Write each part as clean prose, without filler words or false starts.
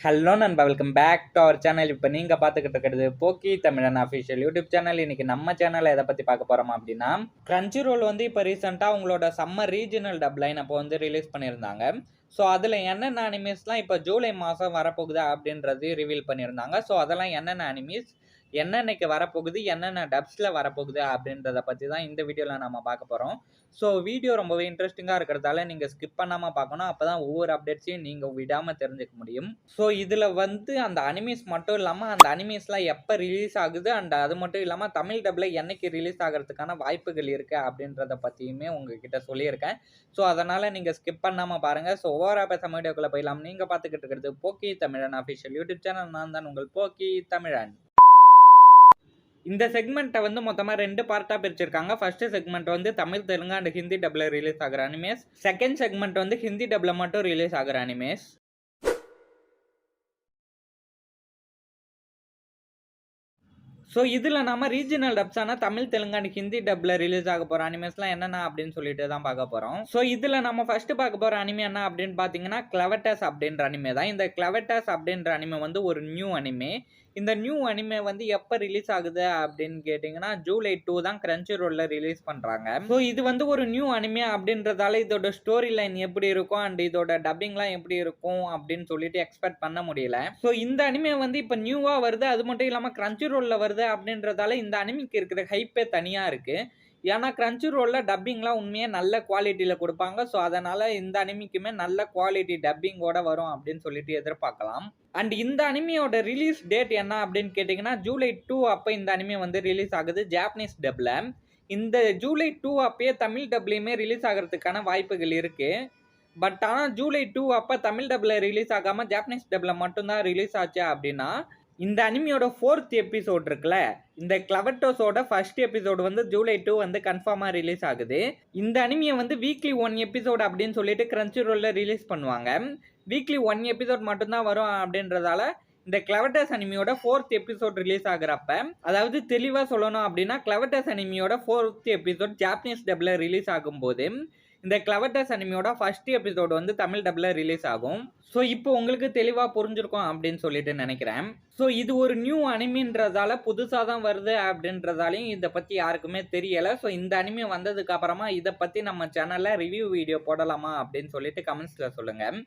Hello நண்பா, welcome back to our channel. இப்போ நீங்கள் பார்த்துக்கிட்டு இருக்கிறது போக்கி தமிழன் அஃபிஷியல் யூடியூப் சேனல். இன்னைக்கு நம்ம சேனலில் எதை பற்றி பார்க்க போகிறோம் அப்படின்னா, கிரன்ச்சி ரோல் வந்து இப்போ ரீசெண்டாக உங்களோட சம்மர் ரீஜனல் டப் லைன் அப்போ வந்து ரிலீஸ் பண்ணியிருந்தாங்க. ஸோ அதில் என்னென்ன அனிமேஸ்லாம் இப்போ ஜூலை மாதம் வரப்போகுது அப்படின்றது ரிவீல் பண்ணியிருந்தாங்க. ஸோ அதெல்லாம் என்னென்ன அனிமேஸ் என்னென்னைக்கு வரப்போகுது, என்னென்ன டப்ஸில் வரப்போகுது அப்படின்றத பற்றி தான் இந்த வீடியோவில் நம்ம பார்க்க போகிறோம். ஸோ வீடியோ ரொம்பவே இன்ட்ரெஸ்டிங்காக இருக்கிறதால நீங்கள் ஸ்கிப் பண்ணாமல் பார்க்கணும். அப்போ தான் ஒவ்வொரு அப்டேட்ஸையும் நீங்கள் விடாமல் தெரிஞ்சுக்க முடியும். ஸோ இதில் வந்து அந்த அனிமேஸ் மட்டும் இல்லாமல் அந்த அனிமேஸ்லாம் எப்போ ரிலீஸ் ஆகுது அண்ட் அது மட்டும் இல்லாமல் தமிழ் டப்பில் என்னைக்கு ரிலீஸ் ஆகிறதுக்கான வாய்ப்புகள் இருக்குது அப்படின்றத பற்றியுமே உங்ககிட்ட சொல்லியிருக்கேன். ஸோ அதனால் நீங்கள் ஸ்கிப் பண்ணாமல் பாருங்கள். ஸோ ஓவராக பேச வீடியோக்குள்ளே போயிடலாம். நீங்கள் பார்த்துக்கிட்டு இருக்கிறது போக்கி தமிழன் அஃபிஷியல் யூடியூப் சேனல். நான் தான் உங்கள் போக்கி தமிழன். இந்த செக்மெண்ட்டை வந்து மொத்தமாக 2 பார்ட்டாக பிரிச்சிருக்காங்க. ஃபர்ஸ்ட் செக்மெண்ட் வந்து தமிழ், தெலுங்கு அண்ட் ஹிந்தி டப்பில் ரிலீஸ் ஆகிற அனிமேஸ். செகண்ட் செக்மெண்ட் வந்து ஹிந்தி டப்பில் மட்டும் ரிலீஸ் ஆகிற அனிமேஸ். ஸோ இதில் நம்ம ரீஜனல் டப்ஸான தமிழ், தெலுங்கு அண்ட் ஹிந்தி டப்பில் ரிலீஸ் ஆக போகிற அனிமேஸ்லாம் என்னென்ன அப்படின்னு சொல்லிட்டு தான் பார்க்க போகிறோம். ஸோ இதில் நம்ம ஃபர்ஸ்ட் பார்க்க போகிற அனிமே என்ன அப்படின்னு பார்த்தீங்கன்னா, கிளவட்டஸ் அப்படின்ற அனிமே தான். இந்த கிளவட்டஸ் அப்படின்ற அனிமே வந்து ஒரு நியூ அனிமே. இந்த நியூ அனிமே வந்து எப்போ ரிலீஸ் ஆகுது அப்படின்னு கேட்டிங்கன்னா, ஜூலை 2 தான் கிரன்ச்சி ரோலில் ரிலீஸ் பண்ணுறாங்க. ஸோ இது வந்து ஒரு நியூ அனிமே அப்படின்றதால இதோட ஸ்டோரி லைன் எப்படி இருக்கும் அண்ட் இதோட டப்பிங்லாம் எப்படி இருக்கும் அப்படின்னு சொல்லிட்டு எக்ஸ்பெக்ட் பண்ண முடியல. ஸோ இந்த அனிமே வந்து இப்போ நியூவாக வருது, அது மட்டும் இல்லாமல் கிரன்ச்சி ரோலில் வருது அப்படின்றதால இந்த அனிமிக்கு இருக்கிற ஹைப்பே தனியாக இருக்குது. ஏன்னா கிரன்ச்சி ரோலில் டப்பிங்லாம் உண்மையாக நல்ல குவாலிட்டியில் கொடுப்பாங்க. ஸோ அதனால் இந்த அனிமிக்குமே நல்ல குவாலிட்டி டப்பிங்கோட வரும் அப்படின்னு சொல்லிட்டு எதிர்பார்க்கலாம். அண்ட் இந்த அனிமியோட ரிலீஸ் டேட் என்ன அப்படின்னு கேட்டிங்கன்னா, ஜூலை 2 அப்போ இந்த அனிமே வந்து ரிலீஸ் ஆகுது ஜாப்பனீஸ் டப்பில். இந்த ஜூலை 2 அப்பயே தமிழ் டப்லேயுமே ரிலீஸ் ஆகிறதுக்கான வாய்ப்புகள் இருக்குது. பட் ஆனால் ஜூலை 2 அப்போ தமிழ் டப்பில் ரிலீஸ் ஆகாமல் ஜாப்பனீஸ் டப்பில் மட்டும்தான் ரிலீஸ் ஆச்சு அப்படின்னா, இந்த அனிமியோட 4th எபிசோட் இருக்குல்ல, இந்த கிளவட்டோஸோட ஃபர்ஸ்ட் எபிசோடு வந்து ஜூலை 2 வந்து கன்ஃபார்மாக ரிலீஸ் ஆகுது. இந்த அனிமியை வந்து வீக்லி 1 எபிசோட் அப்படின்னு சொல்லிட்டு கிரன்ச்சி ரோலில் ரிலீஸ் பண்ணுவாங்க. வீக்லி 1 எபிசோட் மட்டும்தான் வரும் அப்படின்றதால இந்த கிளவட்டஸ் அனிமியோட 4th எபிசோட் ரிலீஸ் ஆகுறப்ப, அதாவது தெளிவாக சொல்லணும் அப்படின்னா, கிளவட்டஸ் அனிமியோட 4th எபிசோட் ஜாப்பனீஸ் டப்பில் ரிலீஸ் ஆகும்போது இந்த கிளவட்டஸ் அனிமியோட ஃபர்ஸ்ட் எபிசோடு வந்து தமிழ் டப்பில் ரிலீஸ் ஆகும். ஸோ இப்போ உங்களுக்கு தெளிவாக புரிஞ்சிருக்கும் அப்படின்னு சொல்லிட்டு நினைக்கிறேன். ஸோ இது ஒரு நியூ அனிமின்றதால புதுசாக தான் வருது அப்படின்றதாலையும் இதை பற்றி யாருக்குமே தெரியலை. ஸோ இந்த அனிமி வந்ததுக்கு அப்புறமா இதை பற்றி நம்ம சேனலில் ரிவ்யூ வீடியோ போடலாமா அப்படின்னு சொல்லிட்டு கமெண்ட்ஸில் சொல்லுங்கள்.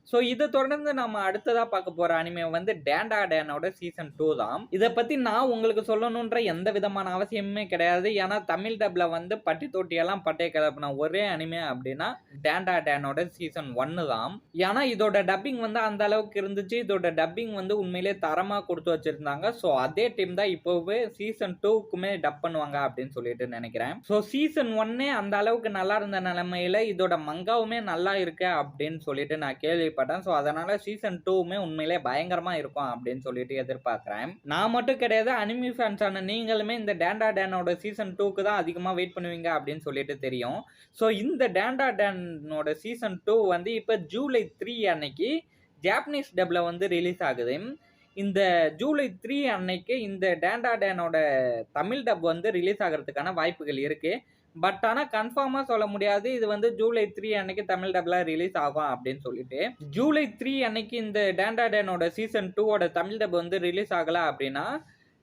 ஸோ இதை தொடர்ந்து நம்ம அடுத்ததாக பார்க்க போகிற அனிமே வந்து டேண்டா டேனோட சீசன் 2 தான். இதை பற்றி நான் உங்களுக்கு சொல்லணுன்ற எந்த விதமான அவசியமுமே கிடையாது. ஏன்னா தமிழ் டப்பில் வந்து பட்டி தொட்டியெல்லாம் பட்டைய கிளப்பின ஒரே அனிமே அப்படின்னா டேண்டா டேனோட சீசன் 1 தான். ஏன்னா இதோட டப்பிங் வந்து அந்த அளவுக்கு இருந்துச்சு. இதோட டப்பிங் வந்து உண்மையிலே தரமாக கொடுத்து வச்சுருந்தாங்க. ஸோ அதே டீம் தான் இப்போவே சீசன் 2க்குமே டப் பண்ணுவாங்க அப்படின்னு சொல்லிட்டு நினைக்கிறேன். ஸோ சீசன் 1 அந்த அளவுக்கு நல்லா இருந்த நிலைமையில இதோட மங்காவுமே நல்லா இருக்கு அப்படின்னு சொல்லிட்டு நான் கேள்வி. ஸோ அதனால சீசன் 2மே உண்மையிலே பயங்கரமா இருக்கும் அப்படின்னு சொல்லிட்டு எதிர்பார்க்கிறேன். நான் மட்டும் கிடையாது, அனிமி ஃபேன்ஸான நீங்களுமே இந்த டேண்டா டேனோட சீசன் 2க்கு தான் அதிகமா வெயிட் பண்ணுவீங்க அப்படின்னு சொல்லிட்டு தெரியும். ஸோ இந்த டேண்டா டேனோட சீசன் 2 வந்து இப்போ ஜூலை 3 அன்னைக்கு ஜாப்பனீஸ் டப்ல வந்து ரிலீஸ் ஆகுது. இந்த ஜூலை 3 அன்னைக்கு இந்த டேண்டா டேனோட தமிழ் டப் வந்து ரிலீஸ் ஆகிறதுக்கான வாய்ப்புகள் இருக்கு. பட் ஆனால் கன்ஃபார்மாக சொல்ல முடியாது இது வந்து ஜூலை 3 அன்னைக்கு தமிழ் டப்பில் ரிலீஸ் ஆகும் அப்படின்னு சொல்லிட்டு. ஜூலை 3 அன்னைக்கு இந்த டேண்டா டேனோட சீசன் 2ஓட தமிழ் டப் வந்து ரிலீஸ் ஆகலை அப்படின்னா,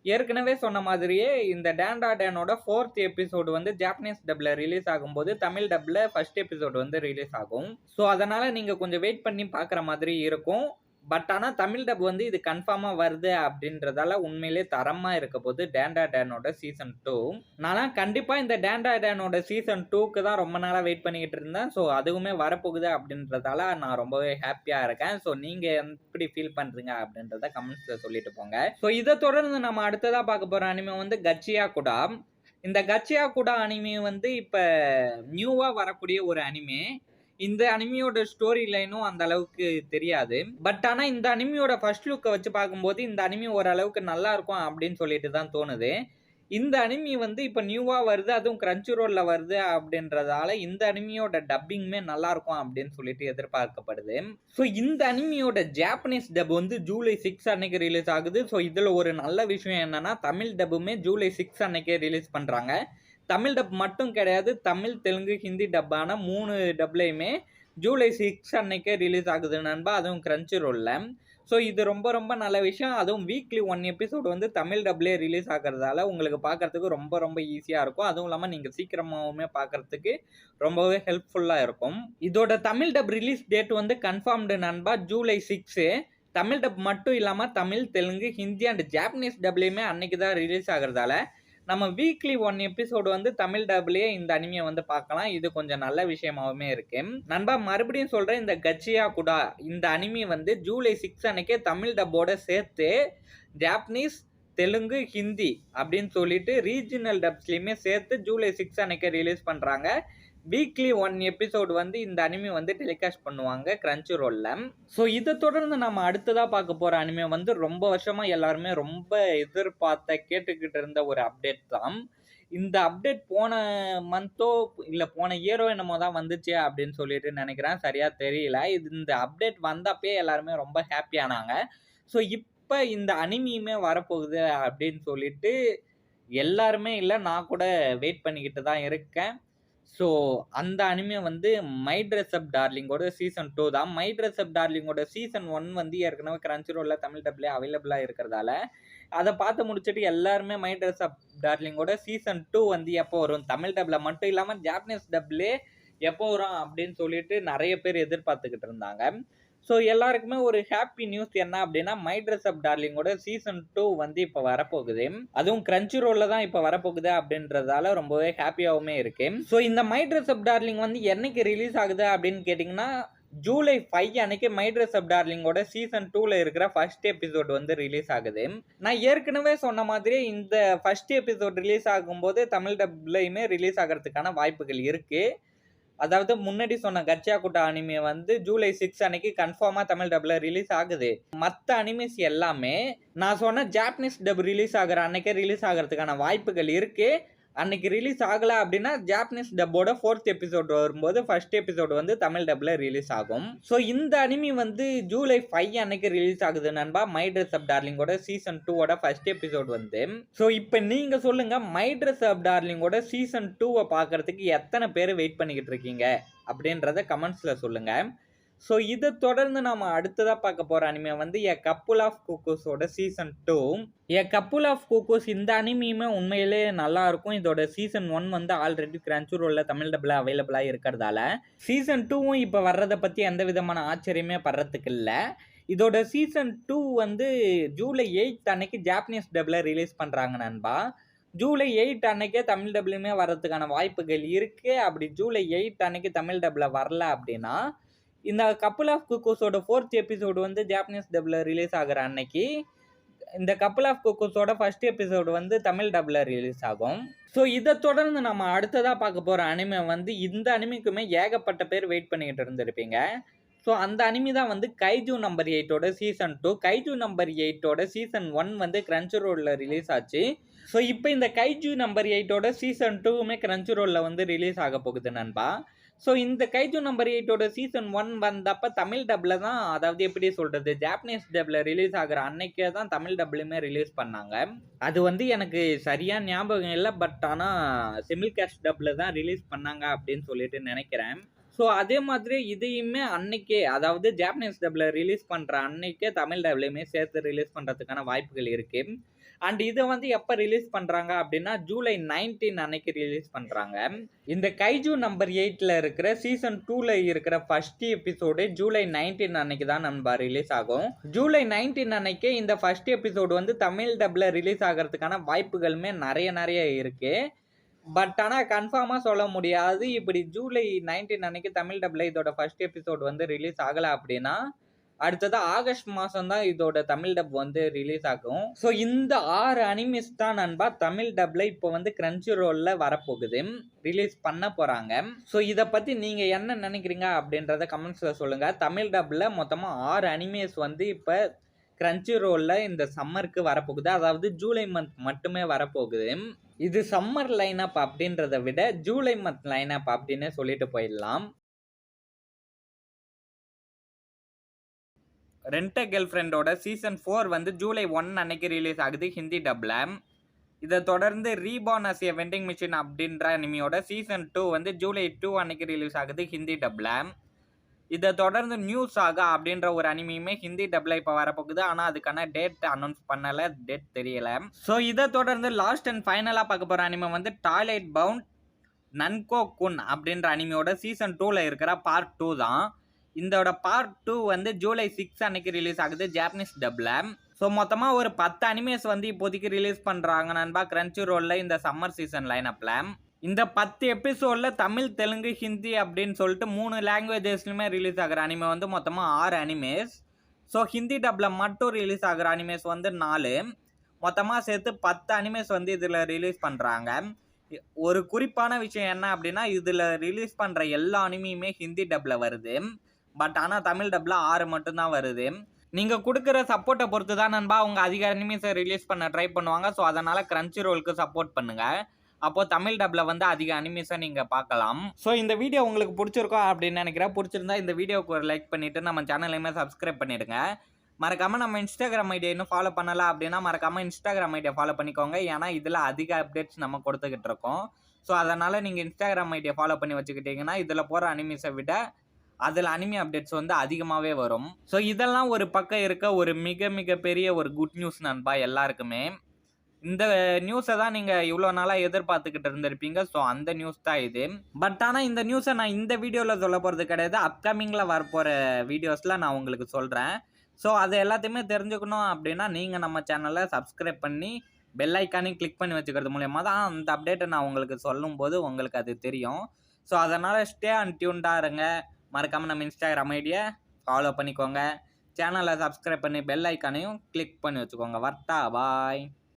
ஏற்கனவே சொன்ன மாதிரியே இந்த டேண்டா டேனோட 4th எபிசோடு வந்து ஜாப்பனீஸ் டப்பில் ரிலீஸ் ஆகும்போது தமிழ் டப்பில் ஃபர்ஸ்ட் எபிசோடு வந்து ரிலீஸ் ஆகும். ஸோ அதனால் நீங்கள் கொஞ்சம் வெயிட் பண்ணி பார்க்குற மாதிரி இருக்கும். பட் ஆனால் தமிழ் டப் வந்து இது கன்ஃபார்மாக வருது அப்படின்றதால உண்மையிலே தரமாக இருக்க போது டேண்டா டேனோட சீசன் 2. நான் கண்டிப்பாக இந்த டேண்டா டேனோட சீசன் 2க்கு தான் ரொம்ப நாளாக வெயிட் பண்ணிக்கிட்டு இருந்தேன். ஸோ அதுவுமே வரப்போகுது அப்படின்றதால நான் ரொம்பவே ஹாப்பியாக இருக்கேன். ஸோ நீங்கள் எப்படி ஃபீல் பண்ணுறீங்க அப்படின்றத கமெண்ட்ஸில் சொல்லிட்டு போங்க. ஸோ இதை தொடர்ந்து நம்ம அடுத்ததாக பார்க்க போகிற அனிமே வந்து கச்சியா குடா. இந்த கச்சியா குடா அனிமே வந்து இப்போ நியூவாக வரக்கூடிய ஒரு அனிமே. இந்த அனிமியோட ஸ்டோரி லைனும் அந்த அளவுக்கு தெரியாது. பட் ஆனால் இந்த அனிமியோட ஃபர்ஸ்ட் லுக்கை வச்சு பார்க்கும்போது இந்த அனிமி ஓரளவுக்கு நல்லா இருக்கும் அப்படின்னு சொல்லிட்டு தான் தோணுது. இந்த அனிமி வந்து இப்போ நியூவாக வருது, அதுவும் கிரன்ச்சி ரோலில் வருது அப்படின்றதால இந்த அனிமியோட டப்பிங்குமே நல்லா இருக்கும் அப்படின்னு சொல்லிட்டு எதிர்பார்க்கப்படுது. ஸோ இந்த அனிமியோட ஜாப்பனீஸ் டப் வந்து ஜூலை 6 அன்னைக்கு ரிலீஸ் ஆகுது. ஸோ இதில் ஒரு நல்ல விஷயம் என்னன்னா, தமிழ் டப்புமே ஜூலை 6 அன்னைக்கே ரிலீஸ் பண்ணுறாங்க. தமிழ் டப் மட்டும் கிடையாது, தமிழ், தெலுங்கு, ஹிந்தி டப்பான 3 டப்லையுமே ஜூலை 6 அன்னைக்கே ரிலீஸ் ஆகுது நண்பா, அதுவும் கிரன்ச்சி ரோலில். ஸோ இது ரொம்ப ரொம்ப நல்ல விஷயம். அதுவும் வீக்லி 1 எபிசோட் வந்து தமிழ் டப்லயே ரிலீஸ் ஆகுறதால உங்களுக்கு பார்க்கறதுக்கு ரொம்ப ரொம்ப ஈஸியா இருக்கும். அதுவும் இல்லாம நீங்க சீக்கிரமாவுமே பார்க்கறதுக்கு ரொம்பவே ஹெல்ப்ஃபுல்லா இருக்கும். இதோட தமிழ் டப் ரிலீஸ் டேட் வந்து கன்ஃபார்ம்டு நண்பா ஜூலை 6. தமிழ் டப் மட்டும் இல்லாம தமிழ், தெலுங்கு, ஹிந்தி அண்ட் ஜாப்பனீஸ் டப்லயுமே அன்னைக்கு தான் ரிலீஸ் ஆகுறதால நம்ம வீக்லி 1 எபிசோடு வந்து தமிழ் டப்லயே இந்த அனிமியை வந்து பார்க்கலாம். இது கொஞ்சம் நல்ல விஷயமாவுமே இருக்கு. நண்பா மறுபடியும் சொல்றேன், இந்த கச்சியா குடா இந்த அனிமி வந்து ஜூலை 6 அன்னைக்கே தமிழ் டப்போட சேர்த்து ஜாப்பனீஸ், தெலுங்கு, ஹிந்தி அப்படின்னு சொல்லிட்டு ரீஜினல் டப்ஸ்லயுமே சேர்த்து ஜூலை 6 அன்னைக்கே ரிலீஸ் பண்றாங்க. வீக்லி 1 எபிசோடு வந்து இந்த அனிமி வந்து டெலிகாஸ்ட் பண்ணுவாங்க கிரன்ச்சி ரோல்ல. ஸோ இதை தொடர்ந்து நம்ம அடுத்ததா பார்க்க போற அனிமே வந்து ரொம்ப வருஷமா எல்லாருமே ரொம்ப எதிர்பார்த்த கேட்டுக்கிட்டு இருந்த ஒரு அப்டேட் தான். இந்த அப்டேட் போன மந்தோ இல்ல போன இயரோ என்னமோ தான் வந்துச்சு அப்படின்னு சொல்லிட்டு நினைக்கிறேன். சரியா தெரியல. இந்த அப்டேட் வந்தப்பே எல்லாருமே ரொம்ப ஹாப்பியானாங்க. ஸோ இப்ப இந்த அனிமியுமே வரப்போகுது அப்படின்னு சொல்லிட்டு எல்லாருமே இல்ல, நான் கூட வெயிட் பண்ணிக்கிட்டு தான் இருக்கேன். ஸோ அந்த அனிமே வந்து மை ட்ரெஸ் அப் டார்லிங்கோட சீசன் 2 தான். மை ட்ரெஸ் அப் டார்லிங்கோட சீசன் 1 வந்து ஏற்கனவே கிரன்ச்சி ரோல்ல தமிழ் டப்லயே அவைலபிளா இருக்கிறதால அதை பார்த்து முடிச்சுட்டு எல்லாருமே மை ட்ரெஸ் அப் டார்லிங்கோட சீசன் 2 வந்து எப்போ வரும், தமிழ் டப்ல மட்டும் இல்லாம ஜாப்பனீஸ் டப்லயே எப்போ வரும் அப்படின்னு சொல்லிட்டு நிறைய பேர் எதிர்பார்த்துக்கிட்டு இருந்தாங்க. ஸோ எல்லாருக்குமே ஒரு ஹாப்பி நியூஸ் என்ன அப்படின்னா, மை ட்ரெஸ் அப் டார்லிங்கோட சீசன் 2 வந்து இப்போ வரப்போகுது. அதுவும் கிரன்ச்சி ரோல்ல தான் இப்போ வரப்போகுது அப்படின்றதால ரொம்பவே ஹாப்பியாவுமே இருக்கு. ஸோ இந்த மை ட்ரெஸ் அப் டார்லிங் வந்து என்னைக்கு ரிலீஸ் ஆகுது அப்படின்னு கேட்டிங்கன்னா, ஜூலை 5 அன்னைக்கு மை ட்ரெஸ் அப் டார்லிங்கோட சீசன் 2ல இருக்கிற ஃபர்ஸ்ட் எபிசோட் வந்து ரிலீஸ் ஆகுது. நான் ஏற்கனவே சொன்ன மாதிரி இந்த ஃபர்ஸ்ட் எபிசோட் ரிலீஸ் ஆகும்போது தமிழ் டப்லயுமே ரிலீஸ் ஆகிறதுக்கான வாய்ப்புகள் இருக்கு. அதாவது முன்னாடி சொன்ன கச்சியா குட்டா அனிமே வந்து ஜூலை 6 அன்னைக்கு கன்ஃபார்மா தமிழ் டப்ல ரிலீஸ் ஆகுது. மற்ற அனிமேஸ் எல்லாமே நான் சொன்ன ஜாப்பனீஸ் டப் ரிலீஸ் ஆகிற அன்னைக்கே ரிலீஸ் ஆகிறதுக்கான வாய்ப்புகள் இருக்கு. அன்னைக்கு ரிலீஸ் ஆகல அப்படின்னா ஜாப்பனீஸ் டப்போட 4th எபிசோட் வரும்போது ஃபர்ஸ்ட் எபிசோட் வந்து தமிழ் டப்ல ரிலீஸ் ஆகும். ஸோ இந்த அனிமி வந்து ஜூலை 5 அன்னைக்கு ரிலீஸ் ஆகுது நண்பா. மை ட்ரெஸ் அப் டார்லிங்கோட சீசன் 2 ஃபர்ஸ்ட் எபிசோட் வந்து. ஸோ இப்போ நீங்க சொல்லுங்க, மை ட்ரெஸ் அப் டார்லிங்கோட சீசன் 2 பார்க்கறதுக்கு எத்தனை பேர் வெயிட் பண்ணிக்கிட்டு இருக்கீங்க அப்படின்றத கமெண்ட்ஸ்ல சொல்லுங்க. ஸோ இதை தொடர்ந்து நம்ம அடுத்ததாக பார்க்க போகிற அனிமே வந்து எ கப்புல் ஆஃப் குக்கூஸோட season 2. A couple of cuckoos இந்த அனிமியுமே உண்மையிலே நல்லா இருக்கும். இதோட சீசன் 1 வந்து ஆல்ரெடி கிரன்ச்சி ரோல்ல தமிழ் டப்ல அவைலபிளாக இருக்கிறதால சீசன் 2வும் இப்போ வர்றதை பற்றி எந்த விதமான ஆச்சரியமே படுறதுக்கு இல்லை. இதோட சீசன் 2 வந்து ஜூலை 8 அன்னைக்கு ஜாப்பனீஸ் டப்ல ரிலீஸ் பண்ணுறாங்க நண்பா. ஜூலை 8 அன்னைக்கே தமிழ் டப்லையுமே வர்றதுக்கான வாய்ப்புகள் இருக்குது. அப்படி ஜூலை 8 அன்னைக்கு தமிழ் டப்ல வரல அப்படின்னா இந்த கப்புல் ஆஃப் குக்கூஸோட 4th எபிசோடு வந்து ஜாப்பனீஸ் டப்ல ரிலீஸ் ஆகிற அன்னைக்கு இந்த கப்புல் ஆஃப் குக்கூஸோட ஃபர்ஸ்ட் எபிசோடு வந்து தமிழ் டப்ல ரிலீஸ் ஆகும். ஸோ இதை தொடர்ந்து நம்ம அடுத்ததாக பார்க்க போகிற அனிமே வந்து இந்த அனிமிக்குமே ஏகப்பட்ட பேர் வெயிட் பண்ணிக்கிட்டு இருந்திருப்பீங்க. ஸோ அந்த அனிமி தான் வந்து கைஜூ நம்பர் 8ஓட சீசன் 2. கைஜூ நம்பர் 8ஓட சீசன் 1 வந்து கிரன்ச்சி ரோல்ல ரிலீஸ் ஆச்சு. ஸோ இப்போ இந்த கைஜூ நம்பர் 8ஓட சீசன் 2மே கிரன்ச்சி ரோல்ல வந்து ரிலீஸ் ஆக போகுது நண்பா. ஸோ இந்த கைஜூ நம்பர் 8ஓட சீசன் 1 வந்தப்போ தமிழ் டப்ல தான், அதாவது எப்படி சொல்கிறது, ஜாப்பனீஸ் டப்ல ரிலீஸ் ஆகிற அன்னைக்கே தான் தமிழ் டப்லையுமே ரிலீஸ் பண்ணாங்க. அது வந்து எனக்கு சரியாக ஞாபகம் இல்லை, பட் ஆனால் சிமில்காஸ்ட் டப்ல தான் ரிலீஸ் பண்ணாங்க அப்படின்னு சொல்லிட்டு நினைக்கிறேன். ஸோ அதே மாதிரி இதையுமே அன்னைக்கே, அதாவது ஜாப்பனீஸ் டப்ல ரிலீஸ் பண்ணுற அன்னைக்கே தமிழ் டப்லையுமே சேர்த்து ரிலீஸ் பண்ணுறதுக்கான வாய்ப்புகள் இருக்குது. அண்ட் இதை வந்து எப்போ ரிலீஸ் பண்ணுறாங்க அப்படின்னா ஜூலை 19 அன்னைக்கு ரிலீஸ் பண்ணுறாங்க. இந்த கைஜூ நம்பர் 8ல இருக்கிற சீசன் 2ல இருக்கிற ஃபர்ஸ்ட் எபிசோடு ஜூலை 19 அன்னைக்கு தான் நம்ம ரிலீஸ் ஆகும். ஜூலை 19 அன்னைக்கே இந்த ஃபர்ஸ்ட் எபிசோடு வந்து தமிழ் டப்ல ரிலீஸ் ஆகிறதுக்கான வாய்ப்புகளுமே நிறைய இருக்கு. பட் ஆனால் கன்ஃபார்மாக சொல்ல முடியாது. இப்படி ஜூலை 19 அன்னைக்கு தமிழ் டப்ல இதோட ஃபர்ஸ்ட் எபிசோடு வந்து ரிலீஸ் ஆகலை அப்படின்னா அடுத்தது ஆகஸ்ட் மாதம் தான் இதோட தமிழ் டப் வந்து ரிலீஸ் ஆகும். ஸோ இந்த 6 அனிமிஸ் தான் நண்பா தமிழ் டப்ல இப்போ வந்து கிரன்ச்சி ரோல்ல வரப்போகுது, ரிலீஸ் பண்ண போகிறாங்க. ஸோ இதை பற்றி நீங்கள் என்ன நினைக்கிறீங்க அப்படின்றத கமெண்ட்ஸில் சொல்லுங்கள். தமிழ் டப்ல மொத்தமாக 6 அனிமேஸ் வந்து இப்போ கிரன்ச்சி ரோல்ல இந்த சம்மருக்கு வரப்போகுது. அதாவது ஜூலை மந்த் மட்டுமே வரப்போகுது. இது சம்மர் லைனப் அப்படின்றத விட ஜூலை மந்த் லைனப் அப்படின்னு சொல்லிட்டு போயிடலாம். ரெண்ட் எ கேர்ள் ஃப்ரெண்டோட சீசன் 4 வந்து ஜூலை 1 அன்னைக்கு ரிலீஸ் ஆகுது ஹிந்தி டப்ல. இதை தொடர்ந்து reborn as a vending machine அப்படின்ற அனிமியோட சீசன் 2 வந்து ஜூலை 2 அன்னைக்கு ரிலீஸ் ஆகுது ஹிந்தி டப்ல. இதை தொடர்ந்து நியூ சாகா அப்படின்ற ஒரு அனிமையுமே ஹிந்தி டப்ல இப்போ வரப்போகுது. ஆனால் அதுக்கான டேட் அனௌன்ஸ் பண்ணலை, டேட் தெரியல. ஸோ இதை தொடர்ந்து லாஸ்ட் அண்ட் ஃபைனலாக பார்க்க போகிற அனிமே வந்து டாய்லைட் பவுண்ட் நன்கோ குன் அப்படின்ற அனிமையோட சீசன் 2ல இருக்கிற பார்ட் 2 தான். இதோட பார்ட் 2 வந்து ஜூலை 6 அன்னைக்கு ரிலீஸ் ஆகுது ஜாப்பனீஸ் டப்ல. ஸோ மொத்தமாக ஒரு 10 அனிமேஸ் வந்து இப்போதைக்கு ரிலீஸ் பண்ணுறாங்க நண்பா கிரன்ச்சி ரோலில் இந்த சம்மர் சீசன் லைனப்பில். இந்த 10 எபிசோடில் தமிழ், தெலுங்கு, ஹிந்தி அப்படின்னு சொல்லிட்டு 3 லாங்குவேஜஸ்லையுமே ரிலீஸ் ஆகிற அனிமே வந்து மொத்தமாக 6 அனிமேஸ். ஸோ ஹிந்தி டப்பில் மட்டும் ரிலீஸ் ஆகிற அனிமேஸ் வந்து 4. மொத்தமாக சேர்த்து 10 அனிமேஸ் வந்து இதில் ரிலீஸ் பண்ணுறாங்க. ஒரு குறிப்பான விஷயம் என்ன அப்படின்னா, இதில் ரிலீஸ் பண்ணுற எல்லா அனிமையுமே ஹிந்தி டப்பில் வருது. பட் ஆனால் தமிழ் டப்பில் 6 மட்டும்தான் வருது. நீங்கள் கொடுக்குற சப்போர்ட்டை பொறுத்து தான் நண்பா அவங்க அதிக அனிமேஸை ரிலீஸ் பண்ண ட்ரை பண்ணுவாங்க. ஸோ அதனால் கிரன்ச்சி ரோலுக்கு சப்போர்ட் பண்ணுங்கள். அப்போது தமிழ் டப்பில் வந்து அதிக அனிமேஸை நீங்கள் பார்க்கலாம். ஸோ இந்த வீடியோ உங்களுக்கு பிடிச்சிருக்கோம் அப்படின்னு நினைக்கிறேன். பிடிச்சிருந்தா இந்த வீடியோவுக்கு ஒரு லைக் பண்ணிவிட்டு நம்ம சேனலையுமே சப்ஸ்கிரைப் பண்ணிவிடுங்க. மறக்காமல் நம்ம இன்ஸ்டாகிராம் ஐடியா இன்னும் ஃபாலோ பண்ணலாம் அப்படின்னா மறக்காமல் இன்ஸ்டாகிராம் ஐடியா ஃபாலோ பண்ணிக்கோங்க. ஏன்னா இதில் அதிக அப்டேட்ஸ் நம்ம கொடுத்துக்கிட்டு இருக்கோம். ஸோ அதனால் நீங்கள் இன்ஸ்டாகிராம் ஐடியா ஃபாலோ பண்ணி வச்சுக்கிட்டிங்கன்னா இதில் போகிற அனிமேஸை விட அதில் அனிமே அப்டேட்ஸ் வந்து அதிகமாகவே வரும். ஸோ இதெல்லாம் ஒரு பக்கம் இருக்க ஒரு மிக மிக பெரிய ஒரு குட் நியூஸ் நண்பா எல்லாருக்குமே. இந்த நியூஸை தான் நீங்கள் இவ்வளோ நாளாக எதிர்பார்த்துக்கிட்டு இருந்திருப்பீங்க. ஸோ அந்த நியூஸ் தான் இது. பட் ஆனால் இந்த நியூஸை நான் இந்த வீடியோவில் சொல்ல போகிறது கிடையாது. அப்கமிங்கில் வரப்போகிற வீடியோஸில் நான் உங்களுக்கு சொல்கிறேன். ஸோ அது எல்லாத்தையுமே தெரிஞ்சுக்கணும் அப்படின்னா நீங்கள் நம்ம சேனலை சப்ஸ்கிரைப் பண்ணி பெல் ஐக்கானையும் கிளிக் பண்ணி வச்சுக்கிறது மூலயமா தான் அந்த அப்டேட்டை நான் உங்களுக்கு சொல்லும்போது உங்களுக்கு அது தெரியும். ஸோ அதனால் ஸ்டே அன்டியூன்டாக இருங்க. மறக்காமல் நம்ம இன்ஸ்டாகிராம் ஐடியை ஃபாலோ பண்ணிக்கோங்க. சேனலை சப்ஸ்கிரைப் பண்ணி பெல் ஐக்கானையும் கிளிக் பண்ணி வச்சுக்கோங்க. வர்த்தா பாய்.